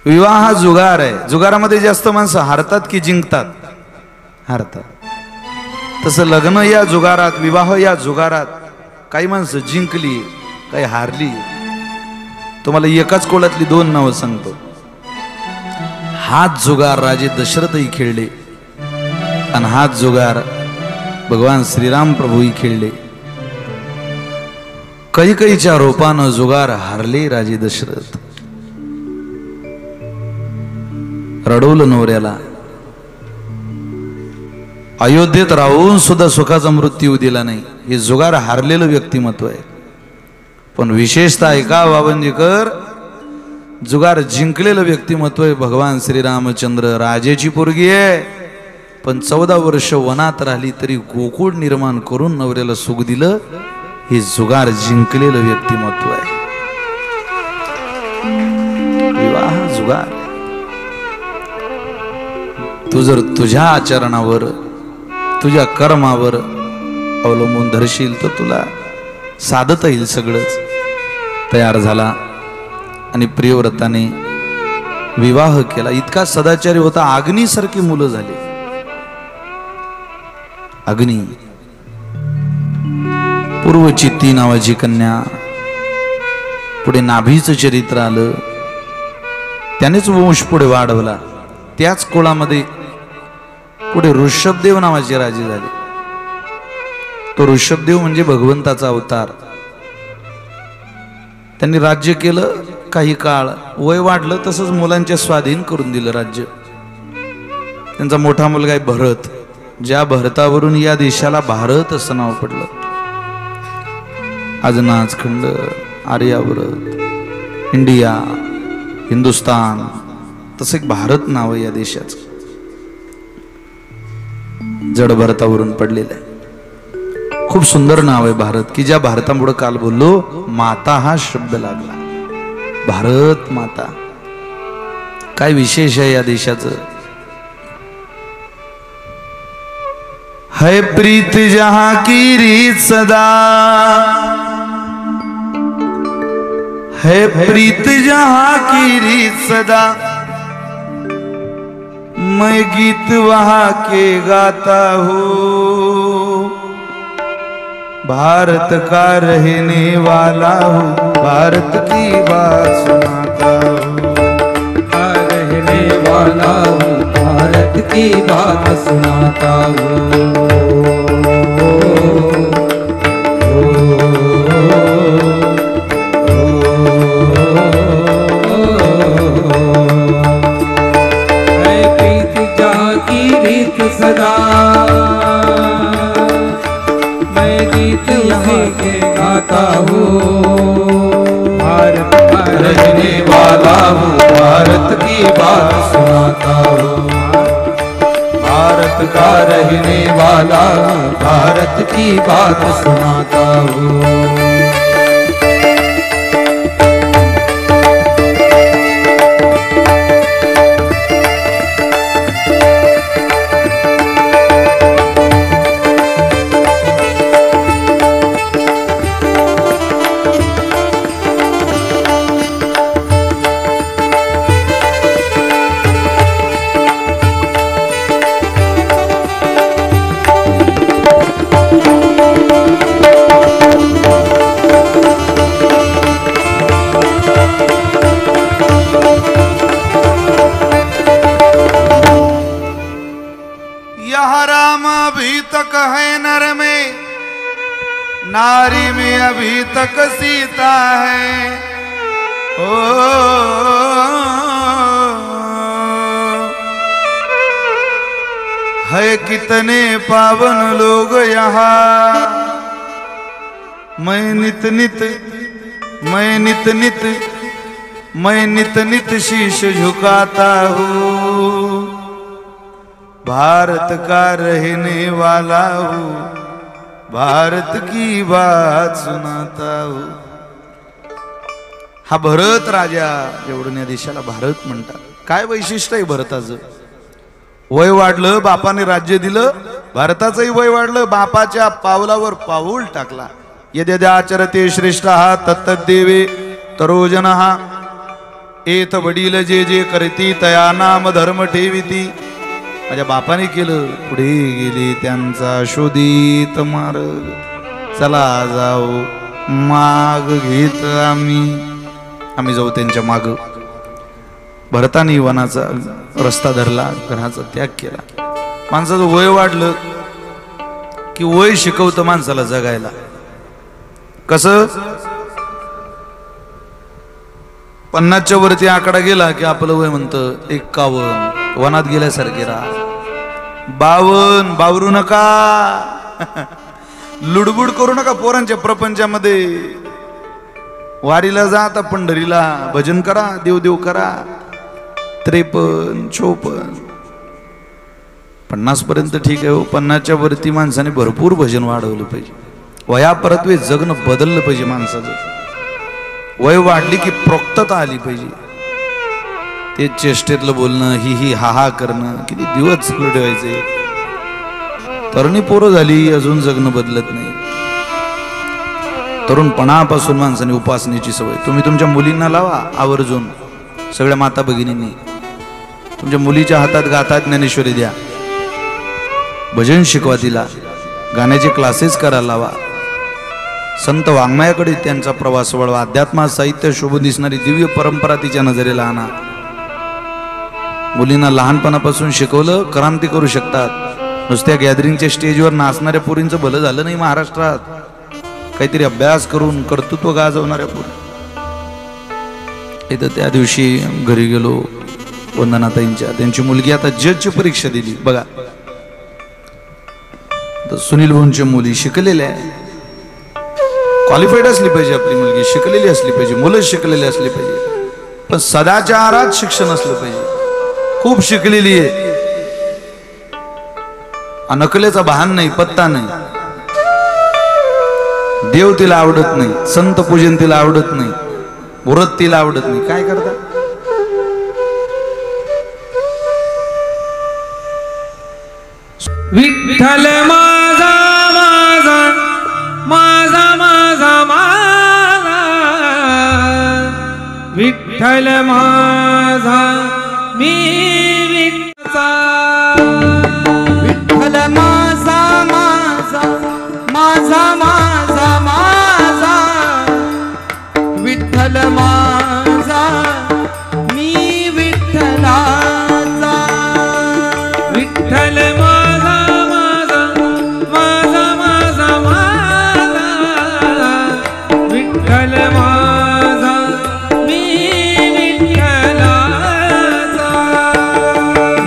Speaker 1: विवाह हा जुगार आहे. जुगारामध्ये जास्त माणसं हारतात की जिंकतात? हारतात. तसं लग्न या जुगारात, विवाह या जुगारात काही माणसं जिंकली, काही हारली. तुम्हाला एकाच कोळातली 2 नावं सांगतो. हाच जुगार राजे दशरथही खेळले आणि हाच जुगार भगवान श्रीराम प्रभूही खेळले. कैकेयीच्या रूपानं जुगार हारले राजे दशरथ. रडवलं नवऱ्याला. अयोध्येत राहून सुद्धा सुखाचा मृत्यू दिला नाही. हे जुगार हारलेलं व्यक्तिमत्व आहे. पण विशेषतः ऐका बाबंजीकर, जुगार जिंकलेलं व्यक्तिमत्व आहे भगवान श्रीरामचंद्र. राजेची पोरगी आहे पण 14 वर्ष वनात राहिली तरी गोकुळ निर्माण करून नवऱ्याला सुख दिलं. हे जुगार जिंकलेलं व्यक्तिमत्व आहे. विवाह जुगार. तू जर तुझ्या आचरणावर, तुझ्या कर्मावर अवलंबून धरशील तर तुला साधता येईल सगळंच. तयार झाला आणि प्रियव्रताने विवाह केला. इतका सदाचारी होता, अग्नीसारखी मुलं झाली. अग्नी पूर्वचित्ती नावाची कन्या, पुढे नाभीचं चरित्र आलं, त्यानेच वंश पुढे वाढवला. त्याच कुळामध्ये पुढे ऋषभदेव नावाचे राजे झाले. तो ऋषभदेव म्हणजे भगवंताचा अवतार. त्यांनी राज्य केलं. काही काळ वय वाढलं तसंच मुलांच्या स्वाधीन करून दिलं राज्य. त्यांचा मोठा मुलगा आहे भरत. ज्या भरतावरून या देशाला भारत असं नाव पडलं. अजनाजखंड, आर्यावर्त, इंडिया, हिंदुस्तान, तसं एक भारत नाव आहे या देशाचं. जड भरतावरून पडलेलं आहे. खूप सुंदर नाव आहे भारत, की ज्या भारतामुळे काल बोललो माता हा शब्द लागला. भारत माता, काय विशेष आहे या देशाचं. है प्रीत जहां की रीत सदा, है प्रीत जहां की रीत सदा, मैं गीत वहां के गाता हूँ, भारत का रहने वाला हूँ, भारत की बात सुनाता हूँ,
Speaker 2: रहने वाला हूँ, भारत की बात सुनाता हूँ. सदा मैं गीत यहाँ के गाता हूँ, भारत का रहने वाला हूँ, भारत की बात सुनाता हूँ, भारत का रहने वाला हूँ, भारत की बात सुनाता हूँ.
Speaker 1: नारी में अभी तक सीता है. ओ है कितने पावन लोग यहाँ, मैं नित नित शीश झुकाता हूँ, भारत का रहने वाला हूँ, भारत की बात सुनाता हूँ. हा भरत राजा, एवढं या देशाला भारत म्हणतात. काय वैशिष्ट्य आहे भरताचं. वय वाढलं, बापाने राज्य दिलं, भारताचंही वय वाढलं, बापाच्या पावलावर पाऊल टाकला. यद्यदाचरते श्रेष्ठः तत्तद्देवे तरोजनः, एथ वडील जे जे करती तया नाम धर्म ठेविती. माझ्या बापाने केलं, पुढे गेले त्यांचा शोधित मार्ग, चला जाऊ माग घेत आम्ही जाऊ त्यांच्या माग. भरताने वनाचा रस्ता धरला, घराचा त्याग केला. माणसाचं वय वाढलं की वय शिकवतं माणसाला जगायला. कसं 50च्या वरती आकडा गेला की आपलं वय म्हणतं 51, वनात गेल्यासारखे राहा. 52, बावरू नका, लुडबुड करू नका पोरांच्या प्रपंचामध्ये. वारीला जा, आता पंढरीला भजन करा, देवदेव करा. 53, 54, 50 पर्यंत ठीक आहे हो. 50च्या वरती माणसाने भरपूर भजन वाढवलं पाहिजे. वया परत्वे जगणं बदललं पाहिजे माणसाचं. वय वाढली की प्रोक्तता आली पाहिजे. ते चेष्टेतलं बोलणं, ही हा हा करणं, किती दिवस चालू ठेवायचे. तरुणी पोरं झाली, अजून जगणं बदलत नाही. तरुणपणापासून माणसाने उपासनेची सवय. तुम्ही तुमच्या मुलींना लावा आवर्जून, सगळ्या माता भगिनींनी तुमच्या मुलीच्या हातात गाथा ज्ञानेश्वरी द्या, भजन शिकवा तिला, गाण्याचे क्लासेस करायला लावा. संत वाङ्मयाकडे त्यांचा प्रवास वळवा. अध्यात्मात साहित्य शोभून दिसणारी दिव्य परंपरा तिच्या नजरेला आणा. मुलींना लहानपणापासून शिकवलं क्रांती करू शकतात. नुसत्या गॅदरिंगच्या स्टेजवर नाचणाऱ्या पोरींचं भलं झालं नाही महाराष्ट्रात. काहीतरी अभ्यास करून कर्तृत्व गाजवणाऱ्या पोरी. इथं त्या दिवशी घरी गेलो वंदनाताईंच्या, त्यांची मुलगी आता जजची परीक्षा दिली बघा. सुनील भाऊंच्या मुली शिकलेल्या आहे, क्वालिफाईड असली पाहिजे आपली मुलगी, शिकलेली असली पाहिजे, मुलं शिकलेली असली पाहिजे, पण सदाचारात शिक्षण असलं पाहिजे. खूप शिकलेली आहे, नकलेचा भान नाही, पत्ता नाही. देव तिला आवडत नाही, संत पूजन तिला आवडत नाही, व्रत तिला आवडत नाही. काय करता?
Speaker 2: विठ्ठल माझा माझा माझा माझा माझा, विठ्ठल माझा मी विठ्ठलचा. विठ्ठल माझा माझा माझा माझा माझा, विठ्ठल माझा मी विठ्ठलाचा. विठ्ठल माझा माझा माझा माझा माझा, विठ्ठल माझा मी विठ्ठलाचा.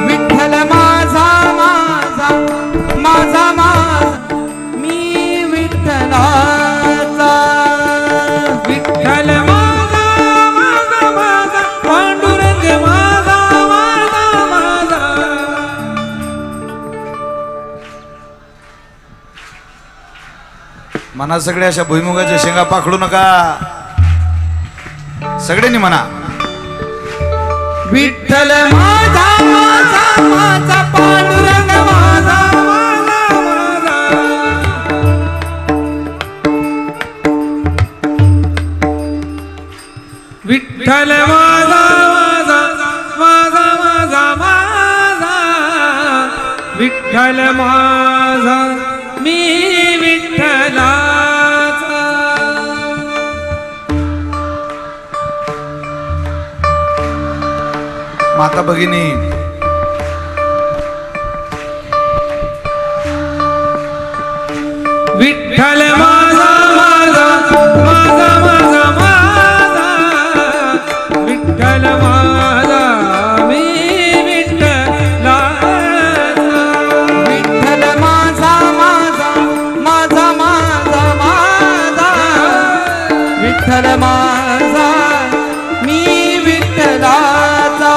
Speaker 2: विठ्ठल माझा माझा माझा माझा मी विठ्ठलाचा. विठ्ठल माझा माझा माझा पांडुरंग माझा माझा माझा.
Speaker 1: म्हणा सगळे अशा भुईमुगाच्या शेंगा पाखडू नका, सगळ्यांनी म्हणा.
Speaker 2: विठ्ठल माझा माझा माझा पांडुरंग माझा माझा माझा. विठ्ठल माझा माझा माझा माझा माझा, विठ्ठल माझा मी विठ्ठलाचा.
Speaker 1: माता भगिनी,
Speaker 2: विठ्ठल माझा माझा माझा माझा माझा, विठ्ठल माझा मी विठ्ठलाचा. विठ्ठल माझा माझा माझा माझा माझा, विठ्ठल माझा मी विठ्ठलाचा.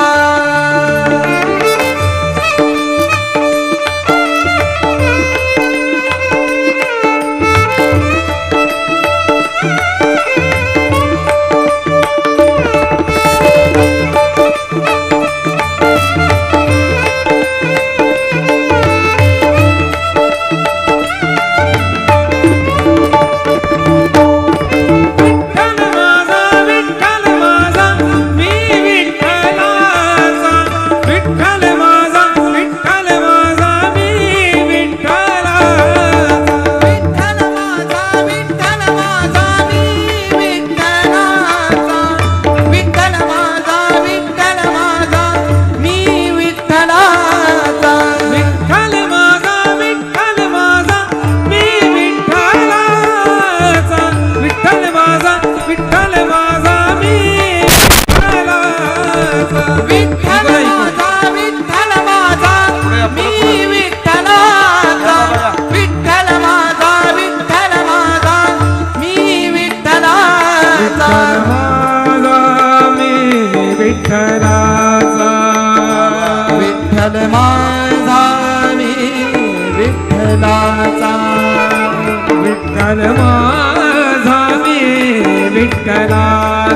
Speaker 2: विठ्ठल माझा मी विठ्ठलाचा. विठ्ठल माझा मी विठ्ठलाचा.